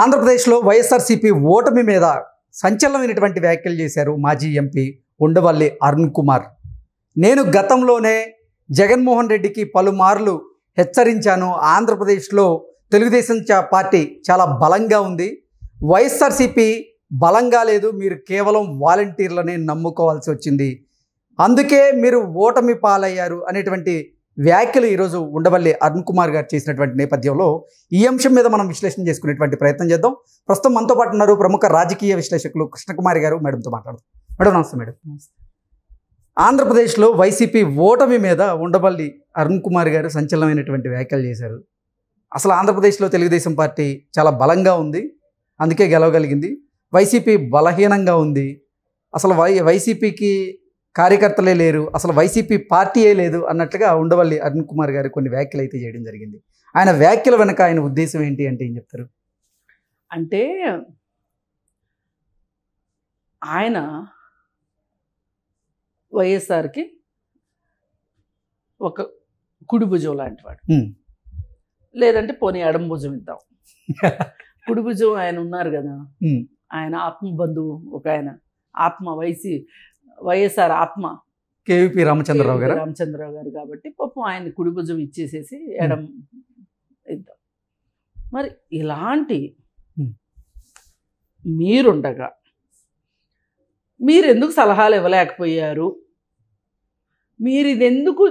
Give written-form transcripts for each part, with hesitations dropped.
ఆంధ్రప్రదేశ్లో వైఎస్ఆర్సీపీ ఓటమి మీద సంచలనమైనటువంటి వ్యాఖ్యలు చేశారు మాజీ ఎంపీ ఉండవల్లి అరుణ్ కుమార్. నేను గతంలోనే జగన్మోహన్ రెడ్డికి పలుమార్లు హెచ్చరించాను. ఆంధ్రప్రదేశ్లో తెలుగుదేశం పార్టీ చాలా బలంగా ఉంది, వైఎస్ఆర్సీపీ బలంగా లేదు, మీరు కేవలం వాలంటీర్లనే నమ్ముకోవాల్సి వచ్చింది, అందుకే మీరు ఓటమి పాలయ్యారు అనేటువంటి వ్యాఖ్యలు ఈరోజు ఉండవల్లి అరుణ్ కుమార్ గారు చేసినటువంటి నేపథ్యంలో ఈ అంశం మీద మనం విశ్లేషణ చేసుకునేటువంటి ప్రయత్నం చేద్దాం. ప్రస్తుతం మనతో పాటు ఉన్నారు ప్రముఖ రాజకీయ విశ్లేషకులు కృష్ణకుమారి గారు. మేడంతో మాట్లాడదాం. మేడం నమస్తే. మేడం ఆంధ్రప్రదేశ్లో వైసీపీ ఓటమి మీద ఉండవల్లి అరుణ్ కుమార్ గారు సంచలనమైనటువంటి వ్యాఖ్యలు చేశారు. అసలు ఆంధ్రప్రదేశ్లో తెలుగుదేశం పార్టీ చాలా బలంగా ఉంది, అందుకే గెలవగలిగింది, వైసీపీ బలహీనంగా ఉంది, అసలు వైసీపీకి కార్యకర్తలే లేరు, అసలు వైసీపీ పార్టీయే లేదు అన్నట్లుగా ఉండవల్లి అరుణ్ కుమార్ గారు కొన్ని వ్యాఖ్యలు అయితే చేయడం జరిగింది. ఆయన వ్యాఖ్యల వెనక ఆయన ఉద్దేశం ఏంటి అంటే ఏం చెప్తారు? అంటే ఆయన వైఎస్ఆర్కి ఒక కుడి భుజం లాంటివాడు, లేదంటే పోనీ ఎడమ భుజం ఇద్దాం. కుడి భుజం ఆయన ఉన్నారు కదా, ఆయన ఆత్మ బంధువు, ఒక ఆయన ఆత్మ వైఎస్ఆర్ ఆత్మ కేవీపీ రామచంద్రరావు గారు కాబట్టి పాపం ఆయన కుడి భుజం ఇచ్చేసేసి ఎడం ఇద్దాం. మరి ఇలాంటి మీరుండగా మీరు ఎందుకు సలహాలు ఇవ్వలేకపోయారు? మీరు ఇది ఎందుకు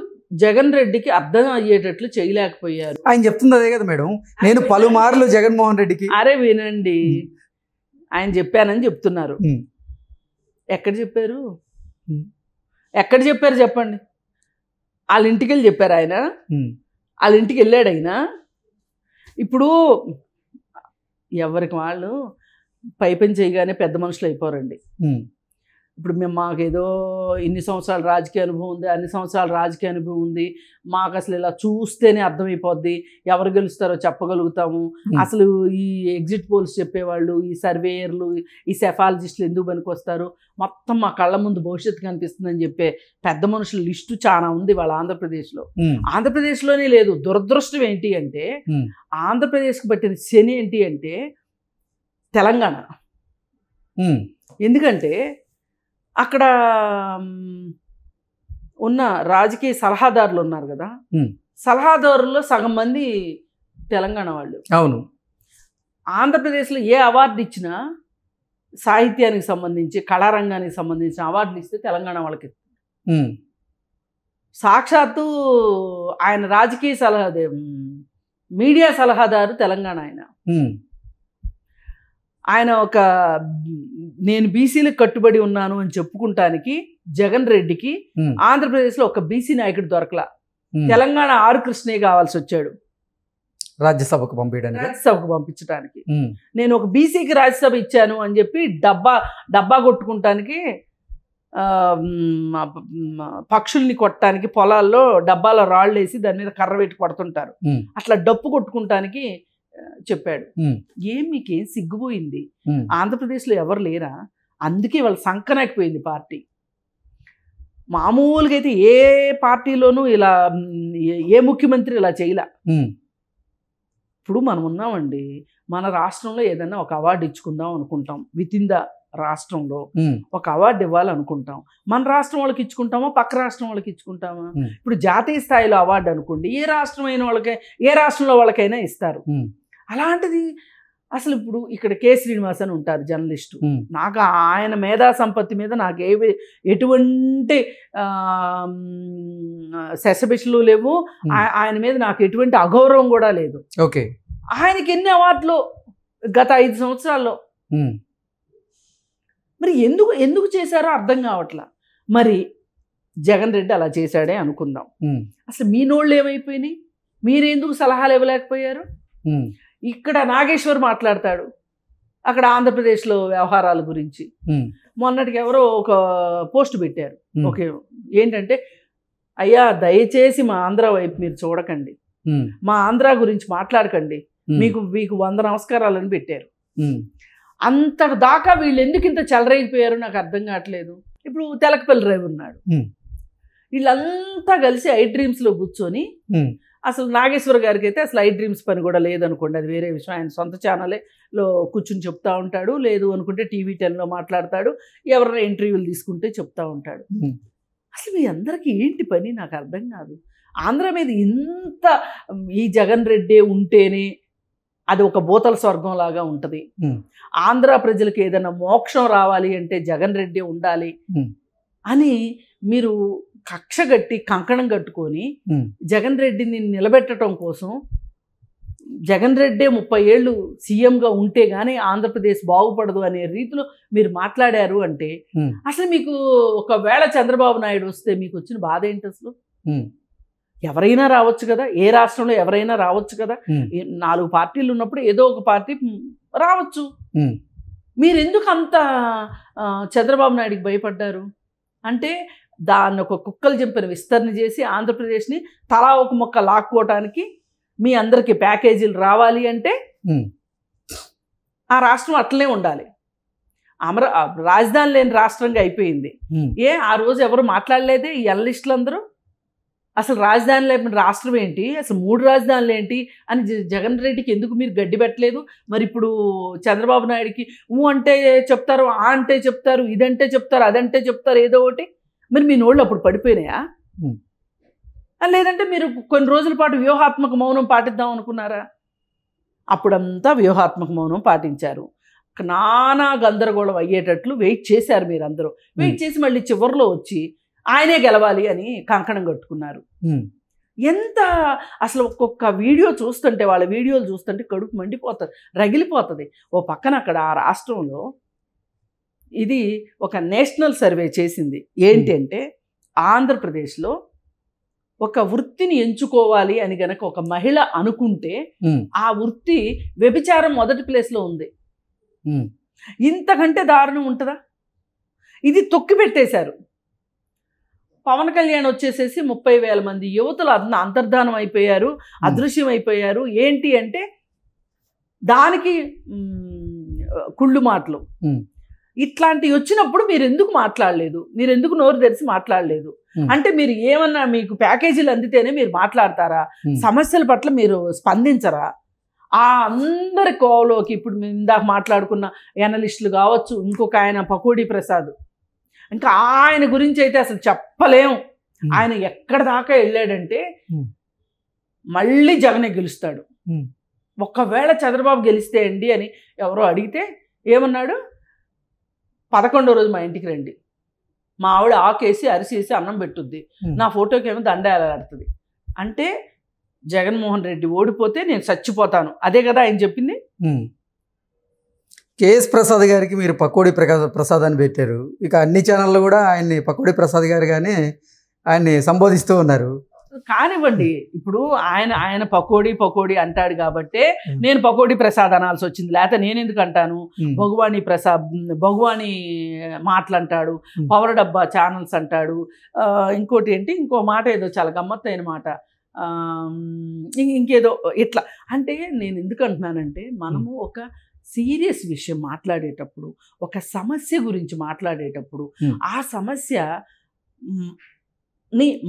జగన్ రెడ్డికి అర్థం అయ్యేటట్లు చేయలేకపోయారు? ఆయన చెప్తుంది అదే కదా మేడం, నేను పలుమార్లు జగన్మోహన్ రెడ్డికి. అరే వినండి, ఆయన చెప్పానని చెప్తున్నారు. ఎక్కడ చెప్పారు? ఎక్కడ చెప్పారు చెప్పండి. వాళ్ళ ఇంటికి వెళ్ళి చెప్పారు ఆయన? వాళ్ళ ఇంటికి వెళ్ళాడు ఆయన? ఇప్పుడు ఎవరికి వాళ్ళు పైపని చేయగానే పెద్ద మనుషులు అయిపోరండి. ఇప్పుడు మేము మాకేదో ఇన్ని సంవత్సరాల రాజకీయ అనుభవం ఉంది, అన్ని సంవత్సరాల రాజకీయ అనుభవం ఉంది, మాకు అసలు ఇలా చూస్తేనే అర్థమైపోద్ది, ఎవరు గెలుస్తారో చెప్పగలుగుతాము, అసలు ఈ ఎగ్జిట్ పోల్స్ చెప్పేవాళ్ళు, ఈ సర్వేయర్లు, ఈ సెఫాలజిస్టులు ఎందుకు పనికొస్తారు, మొత్తం మా కళ్ళ ముందు భవిష్యత్తు కనిపిస్తుందని చెప్పే పెద్ద మనుషుల లిస్టు చాలా ఉంది వాళ్ళ ఆంధ్రప్రదేశ్లో. ఆంధ్రప్రదేశ్లోనే లేదు. దురదృష్టం ఏంటి అంటే, ఆంధ్రప్రదేశ్కి పట్టిన శని ఏంటి అంటే తెలంగాణ. ఎందుకంటే అక్కడ ఉన్న రాజకీయ సలహాదారులు ఉన్నారు కదా, సలహాదారుల్లో సగం మంది తెలంగాణ వాళ్ళు. అవును. ఆంధ్రప్రదేశ్లో ఏ అవార్డు ఇచ్చినా, సాహిత్యానికి సంబంధించి కళారంగానికి సంబంధించిన అవార్డులు ఇస్తే తెలంగాణ వాళ్ళకి. సాక్షాత్తు ఆయన రాజకీయ మీడియా సలహాదారు తెలంగాణ ఆయన ఒక నేను బీసీలకు కట్టుబడి ఉన్నాను అని చెప్పుకుంటానికి జగన్ రెడ్డికి ఆంధ్రప్రదేశ్లో ఒక బీసీ నాయకుడు దొరకలా. తెలంగాణ ఆర్ కృష్ణయ్య కావాల్సి వచ్చాడు రాజ్యసభకు పంపించడానికి. నేను ఒక బీసీకి రాజ్యసభ ఇచ్చాను అని చెప్పి డబ్బా కొట్టుకుంటానికి, పక్షుల్ని కొట్టడానికి పొలాల్లో డబ్బాలో రాళ్ళు వేసి దాని మీద కర్ర పెట్టి కొడుతుంటారు, అట్లా డప్పు కొట్టుకుంటానికి చెప్పాడు. మీకేం సిగ్గుపోయింది? ఆంధ్రప్రదేశ్లో ఎవరు లేరా? అందుకే వాళ్ళు సంకనాకపోయింది పార్టీ. మామూలుగా అయితే ఏ పార్టీలోనూ ఇలా ఏ ముఖ్యమంత్రి ఇలా చేయలే. ఇప్పుడు మనం ఉన్నామండి, మన రాష్ట్రంలో ఏదైనా ఒక అవార్డు ఇచ్చుకుందాం అనుకుంటాం, విత్ ఇన్ ద రాష్ట్రంలో ఒక అవార్డు ఇవ్వాలనుకుంటాం. మన రాష్ట్రం వాళ్ళకి ఇచ్చుకుంటామా, పక్క రాష్ట్రం వాళ్ళకి ఇచ్చుకుంటామా? ఇప్పుడు జాతీయ స్థాయిలో అవార్డు అనుకోండి, ఏ రాష్ట్రంలో వాళ్ళకైనా ఇస్తారు. అలాంటిది అసలు ఇప్పుడు ఇక్కడ కె శ్రీనివాస్ అని ఉంటారు జర్నలిస్టు, నాకు ఆయన మేధా సంపత్తి మీద నాకు ఎటువంటి సెసబిషలు లేవు, ఆయన మీద నాకు ఎటువంటి అగౌరవం కూడా లేదు. ఓకే. ఆయనకి ఎన్ని అవార్డులు గత 5 సంవత్సరాల్లో? మరి ఎందుకు చేశారో అర్థం కావట్లా. మరి జగన్ రెడ్డి అలా చేశాడే అనుకుందాం, అసలు మీ నోళ్ళు ఏమైపోయినాయి? మీరెందుకు సలహాలు ఇవ్వలేకపోయారు? ఇక్కడ నాగేశ్వర్ మాట్లాడతాడు అక్కడ ఆంధ్రప్రదేశ్లో వ్యవహారాల గురించి. మొన్నటికి ఎవరో ఒక పోస్ట్ పెట్టారు, ఓకే, ఏంటంటే అయ్యా దయచేసి మా ఆంధ్ర వైపు మీరు చూడకండి, మా ఆంధ్ర గురించి మాట్లాడకండి, మీకు 100 నమస్కారాలని పెట్టారు. అంతటి దాకా వీళ్ళు ఎందుకు ఇంత చెలరైపోయారో నాకు అర్థం కావట్లేదు. ఇప్పుడు తెలకపల్లి రవి ఉన్నాడు, వీళ్ళంతా కలిసి ఐ డ్రీమ్స్లో కూర్చొని అసలు నాగేశ్వర గారికి అయితే అసలు ఐ డ్రీమ్స్ పని కూడా లేదనుకోండి, అది వేరే విషయం. ఆయన సొంత ఛానల్లో కూర్చుని చెప్తా ఉంటాడు, లేదు అనుకుంటే టీవీ 10లో మాట్లాడతాడు, ఎవరైనా ఇంటర్వ్యూలు తీసుకుంటే చెప్తా ఉంటాడు. అసలు మీ అందరికీ ఏంటి పని నాకు అర్థం కాదు. ఆంధ్ర మీద ఇంత ఈ జగన్ రెడ్డి ఉంటేనే అది ఒక భూతల స్వర్గం లాగా ఉంటుంది. ఆంధ్ర ప్రజలకు ఏదైనా మోక్షం రావాలి అంటే జగన్ రెడ్డి ఉండాలి అని మీరు కక్ష కట్టి కంకణం కట్టుకొని జగన్ రెడ్డిని నిలబెట్టడం కోసం జగన్ రెడ్డే 30 ఏళ్ళు సీఎంగా ఉంటే గానీ ఆంధ్రప్రదేశ్ బాగుపడదు అనే రీతిలో మీరు మాట్లాడారు అంటే అసలు మీకు ఒకవేళ చంద్రబాబు నాయుడు వస్తే మీకు వచ్చిన బాధ ఏంటి? అసలు ఎవరైనా రావచ్చు కదా, ఏ రాష్ట్రంలో ఎవరైనా రావచ్చు కదా. 4 పార్టీలు ఉన్నప్పుడు ఏదో ఒక పార్టీ రావచ్చు. మీరు ఎందుకు అంత చంద్రబాబు నాయుడికి భయపడ్డారు అంటే దాన్ని ఒక కుక్కలు చెంపిన విస్తరణ చేసి ఆంధ్రప్రదేశ్ని తలా ఒక మొక్క లాక్కోవటానికి మీ అందరికీ ప్యాకేజీలు రావాలి అంటే ఆ రాష్ట్రం అట్లనే ఉండాలి. రాజధాని లేని రాష్ట్రంగా అయిపోయింది. ఆ రోజు ఎవరు మాట్లాడలేదే ఈ ఎనలిస్టులు అందరూ? అసలు రాజధాని లేని రాష్ట్రం ఏంటి, అసలు 3 రాజధానులు ఏంటి అని జగన్ రెడ్డికి ఎందుకు మీరు గడ్డి పెట్టలేదు? మరి ఇప్పుడు చంద్రబాబు నాయుడికి అంటే చెప్తారు, అంటే చెప్తారు, ఇదంటే చెప్తారు, అదంటే చెప్తారు, ఏదో ఒకటి. మరి మీ నోళ్ళు అప్పుడు పడిపోయినాయా? లేదంటే మీరు కొన్ని రోజుల పాటు వ్యూహాత్మక మౌనం పాటిద్దాం అనుకున్నారా? అప్పుడంతా వ్యూహాత్మక మౌనం పాటించారు. నానా గందరగోళం అయ్యేటట్లు వెయిట్ చేశారు. మీరు అందరూ వెయిట్ చేసి మళ్ళీ చివరిలో వచ్చి ఆయనే గెలవాలి అని కంకణం కట్టుకున్నారు. ఎంత అసలు ఒక్కొక్క వీడియో చూస్తుంటే, వాళ్ళ వీడియోలు చూస్తుంటే కడుపు మండిపోతుంది, రగిలిపోతుంది. ఓ పక్కన అక్కడ ఆ రాష్ట్రంలో ఇది ఒక నేషనల్ సర్వే చేసింది. ఏంటంటే ఆంధ్రప్రదేశ్లో ఒక వృత్తిని ఎంచుకోవాలి అని గనక ఒక మహిళ అనుకుంటే ఆ వృత్తి వ్యభిచారం మొదటి ప్లేస్లో ఉంది. ఇంతకంటే దారుణం ఉంటుందా? ఇది తొక్కి పెట్టేశారు. పవన్ కళ్యాణ్ వచ్చేసేసి 30,000 మంది యువతులు అంతర్ధానం అయిపోయారు, అదృశ్యం అయిపోయారు. ఏంటి అంటే దానికి కుళ్ళు మాటలు. ఇట్లాంటివి వచ్చినప్పుడు మీరు ఎందుకు మాట్లాడలేదు? మీరు ఎందుకు నోరు తెరిచి మాట్లాడలేదు? అంటే మీరు ఏమన్నా మీకు ప్యాకేజీలు అందితేనే మీరు మాట్లాడతారా? సమస్యల పట్ల మీరు స్పందించరా? ఆ అందరి కోవలోకి ఇప్పుడు మేము ఇందాక మాట్లాడుకున్న ఎనలిస్టులు కావచ్చు, ఇంకొక ఆయన పకోడీ ప్రసాద్, ఇంకా ఆయన గురించి అయితే అసలు చెప్పలేము. ఆయన ఎక్కడ దాకా వెళ్ళాడంటే మళ్ళీ జగనే గెలుస్తాడు, ఒకవేళ చంద్రబాబు గెలిస్తే అండి అని ఎవరో అడిగితే ఏమన్నాడు? 11వ రోజు మా ఇంటికి రండి, మా ఆవిడ ఆకేసి అరిసేసి అన్నం పెట్టుద్ది, నా ఫోటోకి ఏమో దండ ఎలాడుతుంది అంటే జగన్మోహన్ రెడ్డి ఓడిపోతే నేను చచ్చిపోతాను. అదే కదా ఆయన చెప్పింది. కేఎస్ ప్రసాద్ గారికి మీరు పకోడీ ప్రసాద్ అని పెట్టారు. ఇక అన్ని ఛానళ్ళు కూడా ఆయన్ని పకోడీ ప్రసాద్ గారుగానే ఆయన్ని సంబోధిస్తూ ఉన్నారు. కానివ్వండి, ఇప్పుడు ఆయన పకోడీ అంటాడు కాబట్టే నేను పకోడీ ప్రసాద్ అనాల్సి వచ్చింది. లేకపోతే నేను ఎందుకు అంటాను? భగవాని మాటలు అంటాడు, పవర్ డబ్బా ఛానల్స్ అంటాడు, ఇంకోటి ఏంటి, ఇంకో మాట ఏదో చాలా గమ్మత్తైన మాట, ఇంకేదో ఇట్లా. అంటే నేను ఎందుకు అంటున్నానంటే మనము ఒక సీరియస్ విషయం మాట్లాడేటప్పుడు, ఒక సమస్య గురించి మాట్లాడేటప్పుడు ఆ సమస్యని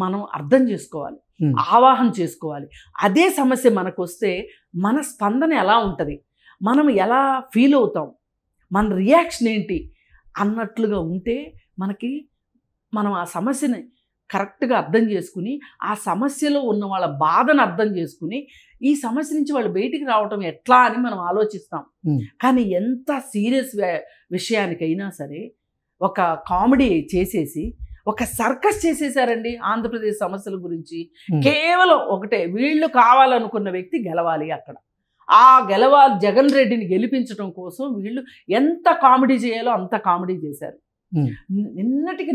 మనం అర్థం చేసుకోవాలి, ఆవాహన చేసుకోవాలి. అదే సమస్య మనకు వస్తే మన స్పందన ఎలా ఉంటుంది, మనం ఎలా ఫీల్ అవుతాం, మన రియాక్షన్ ఏంటి అన్నట్లుగా ఉంటే మనం ఆ సమస్యని కరెక్ట్గా అర్థం చేసుకుని ఆ సమస్యలో ఉన్న వాళ్ళ బాధను అర్థం చేసుకుని ఈ సమస్య నుంచి వాళ్ళు బయటికి రావటం ఎట్లా అని మనం ఆలోచిస్తాం. కానీ ఎంత సీరియస్ విషయానికైనా సరే ఒక కామెడీ చేసేసి ఒక సర్కస్ చేసేసారండి ఆంధ్రప్రదేశ్ సమస్యల గురించి. కేవలం ఒకటే, వీళ్ళు కావాలనుకున్న వ్యక్తి గెలవాలి. అక్కడ గెలవాలి, జగన్ రెడ్డిని గెలిపించడం కోసం వీళ్ళు ఎంత కామెడీ చేయాలో అంత కామెడీ చేశారు.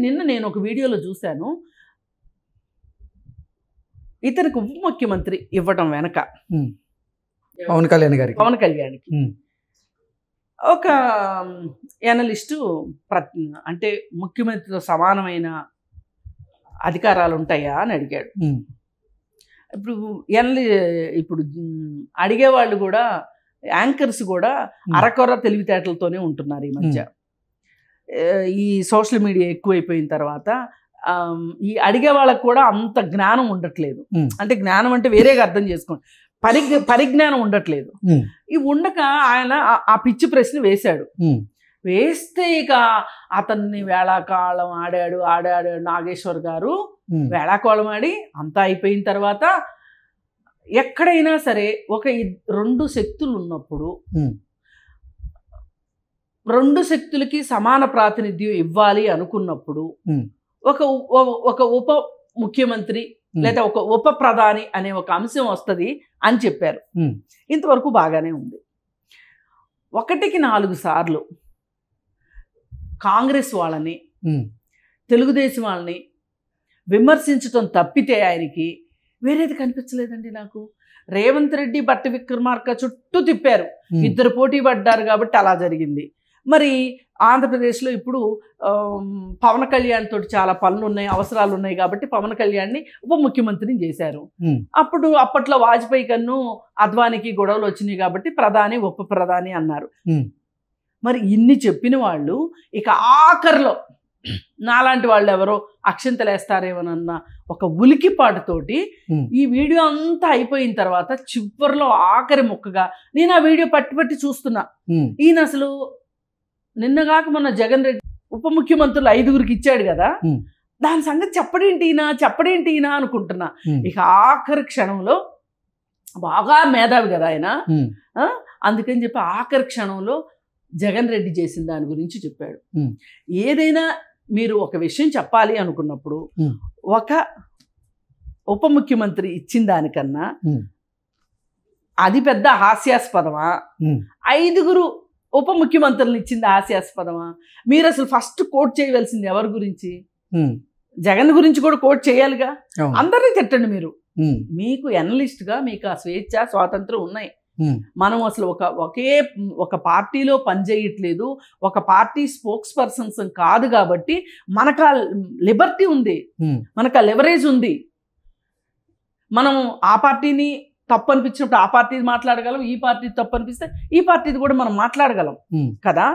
నిన్న నేను ఒక వీడియోలో చూశాను, ఇతనికి ఉప ముఖ్యమంత్రి ఇవ్వడం వెనక పవన్ కళ్యాణ్కి ఒక ఎనలిస్టు అంటే ముఖ్యమంత్రితో సమానమైన అధికారాలు ఉంటాయా అని అడిగాడు. ఇప్పుడు అడిగేవాళ్ళు కూడా, యాంకర్స్ కూడా అరకొర తెలివితేటలతోనే ఉంటున్నారు ఈ మధ్య. ఈ సోషల్ మీడియా ఎక్కువైపోయిన తర్వాత ఈ అడిగే వాళ్ళకు కూడా అంత జ్ఞానం ఉండట్లేదు. అంటే జ్ఞానం అంటే వేరేగా అర్థం చేసుకోండి, పరిజ్ఞానం ఉండట్లేదు. ఈ ఉండక ఆయన ఆ పిచ్చి ప్రశ్న వేశాడు. వేస్తే ఇక అతన్ని వేళాకాలం ఆడాడు నాగేశ్వర్ గారు. వేళాకోళం ఆడి అంతా అయిపోయిన తర్వాత ఎక్కడైనా సరే ఒక 2 శక్తులు ఉన్నప్పుడు 2 శక్తులకి సమాన ప్రాతినిధ్యం ఇవ్వాలి అనుకున్నప్పుడు ఒక ఉప ముఖ్యమంత్రి లేదా ఒక ఉప ప్రధాని అనే ఒక అంశం వస్తుంది అని చెప్పారు. ఇంతవరకు బాగానే ఉంది. 1కి 4 సార్లు కాంగ్రెస్ వాళ్ళని తెలుగుదేశం వాళ్ళని విమర్శించడం తప్పితే ఆయనకి వేరేది కనిపించలేదండి నాకు. రేవంత్ రెడ్డి బట్టి విక్రమార్క చుట్టూ తిప్పారు, 2 పోటీ పడ్డారు కాబట్టి అలా జరిగింది. మరి ఆంధ్రప్రదేశ్లో ఇప్పుడు పవన్ కళ్యాణ్ తోటి చాలా పనులు ఉన్నాయి, అవసరాలు ఉన్నాయి కాబట్టి పవన్ కళ్యాణ్ని ఉప ముఖ్యమంత్రిని చేశారు. అప్పట్లో వాజ్పేయి కన్ను అద్వానికి గొడవలు వచ్చినాయి కాబట్టి ప్రధాని ఉప ప్రధాని అన్నారు. మరి ఇన్ని చెప్పిన వాళ్ళు ఇక ఆఖరిలో నాలాంటి వాళ్ళు ఎవరో అక్షంతలేస్తారేమోనన్న ఒక ఉలికిపాటుతోటి ఈ వీడియో అంతా అయిపోయిన తర్వాత చివరిలో ఆఖరి ముక్కగా నేను ఆ వీడియో పట్టి చూస్తున్నా. ఈయన అసలు నిన్నగాక మొన్న జగన్ రెడ్డి ఉప ముఖ్యమంత్రులు 5గురికి ఇచ్చాడు కదా, దాని సంగతి చెప్పడేంటి ఈయన అనుకుంటున్నా. ఇక ఆఖరి క్షణంలో బాగా మేధావి కదా ఆయన, అందుకని చెప్పి ఆఖరి క్షణంలో జగన్ రెడ్డి చేసిన దాని గురించి చెప్పాడు. ఏదైనా మీరు ఒక విషయం చెప్పాలి అనుకున్నప్పుడు ఒక ఉప ముఖ్యమంత్రి ఇచ్చిన దానికన్నా అది పెద్ద హాస్యాస్పదమా, 5గురు ఉప ముఖ్యమంత్రులను ఇచ్చింది హాస్యాస్పదమా? మీరు అసలు ఫస్ట్ కోట్ చేయవలసింది ఎవరి గురించి? జగన్ గురించి కూడా కోట్ చేయాలిగా. అందరినీ తిట్టండి మీరు. మీకు ఎనలిస్ట్గా మీకు ఆ స్వేచ్ఛ స్వాతంత్రం ఉన్నాయి. మనం అసలు ఒక పార్టీలో పనిచేయట్లేదు, ఒక పార్టీ స్పోక్స్ పర్సన్స్ కాదు కాబట్టి మనకు ఆ లిబర్టీ ఉంది, మనకు ఆ లెవరేజ్ ఉంది. మనం ఆ పార్టీని తప్పు అనిపించినప్పుడు ఆ పార్టీది మాట్లాడగలం, ఈ పార్టీ తప్పు అనిపిస్తే ఈ పార్టీది కూడా మనం మాట్లాడగలం కదా.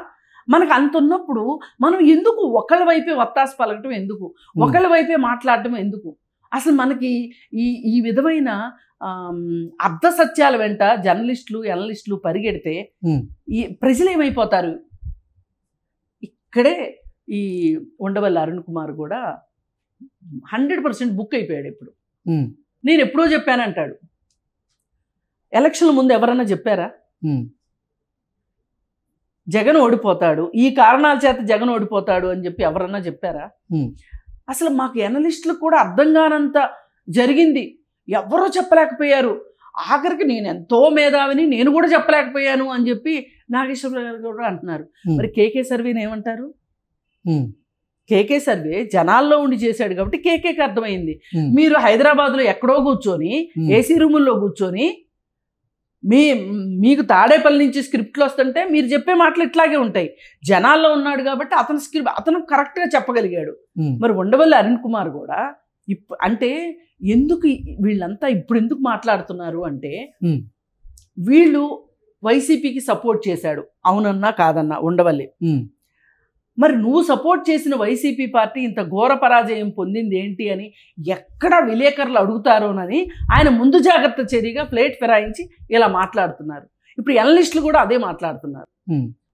మనకు అంత ఉన్నప్పుడు మనం ఎందుకు ఒకళ్ళ వైపే వత్తాసు పలకటం ఎందుకు, ఒకళ్ళ వైపే మాట్లాడటం ఎందుకు? అసలు మనకి ఈ విధమైన అర్ధ సత్యాల వెంట జర్నలిస్టులు ఎనలిస్టులు పరిగెడితే ఈ ప్రజలు ఏమైపోతారు? ఇక్కడే ఈ ఉండవల్లి అరుణ్ కుమార్ కూడా 100% బుక్ అయిపోయాడు. ఇప్పుడు నేను ఎప్పుడో చెప్పానంటాడు. ఎలక్షన్ల ముందు ఎవరన్నా చెప్పారా జగన్ ఓడిపోతాడు, ఈ కారణాల చేత జగన్ ఓడిపోతాడు అని చెప్పి ఎవరన్నా చెప్పారా? అసలు మాకు ఎనలిస్టులు కూడా అర్థం కానంత జరిగింది, ఎవరో చెప్పలేకపోయారు. ఆఖరికి నేను ఎంతో మేధావిని, నేను కూడా చెప్పలేకపోయాను అని చెప్పి నాగేశ్వర గారు కూడా అంటున్నారు. మరి కేకే సర్వేని ఏమంటారు? కేకే సర్వే జనాల్లో ఉండి చేశాడు కాబట్టి కేకేకి అర్థమైంది. మీరు హైదరాబాద్లో ఎక్కడో కూర్చొని ఏసీ రూముల్లో కూర్చొని మీకు తాడేపల్లి నుంచి స్క్రిప్ట్లు వస్తుంటే మీరు చెప్పే మాటలు ఇట్లాగే ఉంటాయి. జనాల్లో ఉన్నాడు కాబట్టి అతను కరెక్ట్గా చెప్పగలిగాడు. మరి ఉండవల్లి అరుణ్ కుమార్ కూడా అంటే ఎందుకు వీళ్ళంతా ఇప్పుడు ఎందుకు మాట్లాడుతున్నారు అంటే, వీళ్ళు వైసీపీకి సపోర్ట్ చేశాడు, అవునన్నా కాదన్నా ఉండవల్లి. మరి నువ్వు సపోర్ట్ చేసిన వైసీపీ పార్టీ ఇంత ఘోర పరాజయం పొందింది ఏంటి అని ఎక్కడ విలేకరులు అడుగుతారోనని ఆయన ముందు జాగ్రత్త చర్యగా ప్లేట్ ఫిరాయించి ఇలా మాట్లాడుతున్నారు. ఇప్పుడు ఎనలిస్టులు కూడా అదే మాట్లాడుతున్నారు.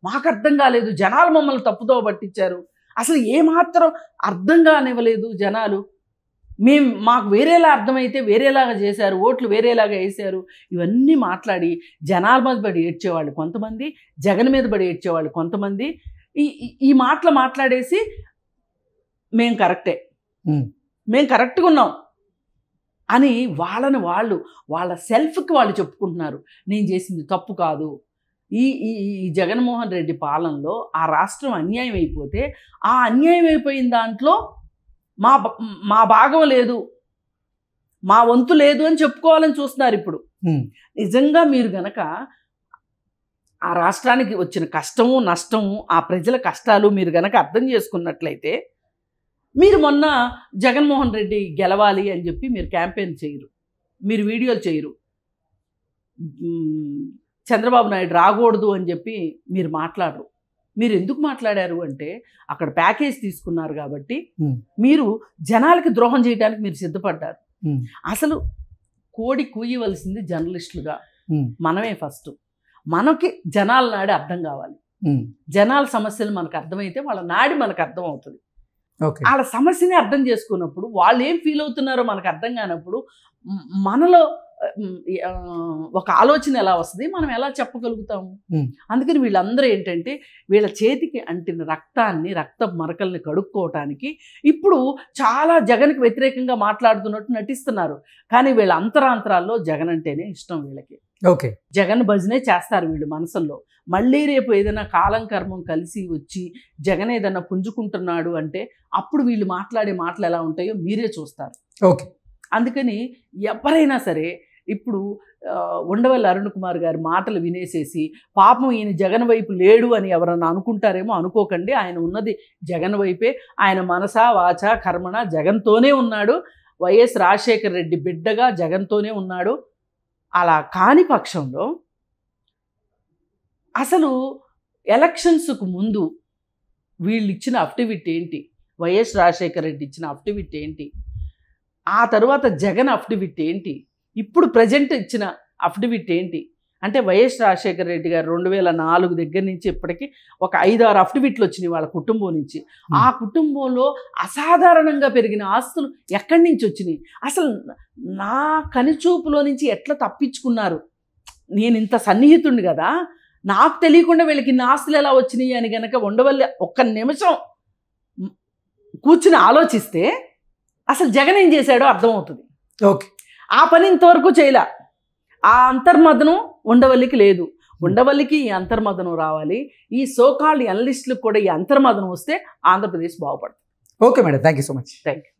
మాకు అర్థం కాలేదు, జనాలు మమ్మల్ని తప్పుదో పట్టించారు, అసలు ఏమాత్రం అర్థం కానివ్వలేదు జనాలు, మాకు వేరేలా అర్థమైతే వేరేలాగా చేశారు, ఓట్లు వేరేలాగా వేశారు, ఇవన్నీ మాట్లాడి జనాల మీద పడి ఏడ్చేవాళ్ళు కొంతమంది, జగన్ మీద పడి ఏడ్చేవాళ్ళు కొంతమంది. ఈ మాటలు మాట్లాడేసి మేము కరెక్ట్గా ఉన్నాం అని వాళ్ళ సెల్ఫ్కి వాళ్ళు చెప్పుకుంటున్నారు. నేను చేసింది తప్పు కాదు. ఈ జగన్మోహన్ రెడ్డి పాలనలో ఆ రాష్ట్రం అన్యాయం అయిపోతే ఆ అన్యాయం అయిపోయిన దాంట్లో మా భాగం లేదు, మా వంతు లేదు అని చెప్పుకోవాలని చూస్తున్నారు ఇప్పుడు. నిజంగా మీరు గనక ఆ రాష్ట్రానికి వచ్చిన కష్టము నష్టము ఆ ప్రజల కష్టాలు మీరు గనక అర్థం చేసుకున్నట్లయితే మీరు మొన్న జగన్మోహన్ రెడ్డి గెలవాలి అని చెప్పి మీరు క్యాంపెయిన్ చేయరు, మీరు వీడియోలు చేయరు, చంద్రబాబు నాయుడు రాకూడదు అని చెప్పి మీరు మాట్లాడరు. మీరు ఎందుకు మాట్లాడారు అంటే అక్కడ ప్యాకేజ్ తీసుకున్నారు కాబట్టి మీరు జనాలకి ద్రోహం చేయడానికి మీరు సిద్ధపడ్డారు. అసలు కోడి కూయవలసింది జర్నలిస్టులుగా మనమే ఫస్ట్. మనకి జనాల నాడి అర్థం కావాలి. జనాల సమస్యలు మనకు అర్థమైతే వాళ్ళ నాడి మనకు అర్థం అవుతుంది. వాళ్ళ సమస్యని అర్థం చేసుకున్నప్పుడు వాళ్ళు ఏం ఫీల్ అవుతున్నారో మనకు అర్థం కానప్పుడు మనలో ఒక ఆలోచన ఎలా వస్తుంది, మనం ఎలా చెప్పగలుగుతాము. అందుకని వీళ్ళందరూ ఏంటంటే వీళ్ళ చేతికి అంటిన రక్తాన్ని, రక్త మరకల్ని కడుక్కోవటానికి ఇప్పుడు చాలా జగన్కి వ్యతిరేకంగా మాట్లాడుతున్నట్టు నటిస్తున్నారు. కానీ వీళ్ళ అంతరాంతరాల్లో జగన్ అంటేనే ఇష్టం వీళ్ళకి. జగన్ భజనే చేస్తారు వీళ్ళు మనసుల్లో. మళ్ళీ రేపు ఏదైనా కాలం కర్మం కలిసి వచ్చి జగన్ ఏదైనా పుంజుకుంటున్నాడు అంటే అప్పుడు వీళ్ళు మాట్లాడే మాటలు ఎలా ఉంటాయో మీరే చూస్తారు. అందుకని ఎవరైనా సరే ఇప్పుడు ఉండవల్లి అరుణ్ కుమార్ గారి మాటలు వినేసేసి పాపం ఈయన జగన్ వైపు లేడు అని ఎవరన్నా అనుకుంటారేమో. అనుకోకండి, ఆయన ఉన్నది జగన్ వైపే. ఆయన మనసా వాచా కర్మణ జగన్తోనే ఉన్నాడు. వైఎస్ రాజశేఖర రెడ్డి బిడ్డగా జగన్తోనే ఉన్నాడు. అలా కాని పక్షంలో అసలు ఎలక్షన్స్కు ముందు వీళ్ళు ఇచ్చిన అఫిడవిట్ ఏంటి, వైఎస్ రాజశేఖర రెడ్డి ఇచ్చిన అఫిడవిట్ ఏంటి, ఆ తర్వాత జగన్ అఫిడవిట్ ఏంటి, ఇప్పుడు ప్రజెంట్ ఇచ్చిన అఫిడవిట్ ఏంటి అంటే వైఎస్ రాజశేఖర రెడ్డి గారు 2004 దగ్గర నుంచి ఇప్పటికీ ఒక 5-6 అఫిడవిట్లు వచ్చినాయి వాళ్ళ కుటుంబం నుంచి. ఆ కుటుంబంలో అసాధారణంగా పెరిగిన ఆస్తులు ఎక్కడి నుంచి వచ్చినాయి, అసలు నా కనిచూపులో నుంచి ఎట్లా తప్పించుకున్నారు, నేను ఇంత సన్నిహితుడిని కదా, నాకు తెలియకుండా వీళ్ళకి ఇన్ని ఆస్తులు ఎలా వచ్చినాయి అని కనుక ఉండవల్లి ఒక్క నిమిషం కూర్చుని ఆలోచిస్తే అసలు జగన్ ఏం చేశాడో అర్థమవుతుంది. ఆ పని ఇంతవరకు చేయలే. ఆ అంతర్మదనం ఉండవల్లికి లేదు. ఉండవల్లికి ఈ అంతర్మదనం రావాలి. ఈ సోకాల్డ్ అనలిస్టులకు కూడా ఈ అంతర్మదనం వస్తే ఆంధ్రప్రదేశ్ బాగుపడుతుంది. Okay madam, thank you so much. Thank you.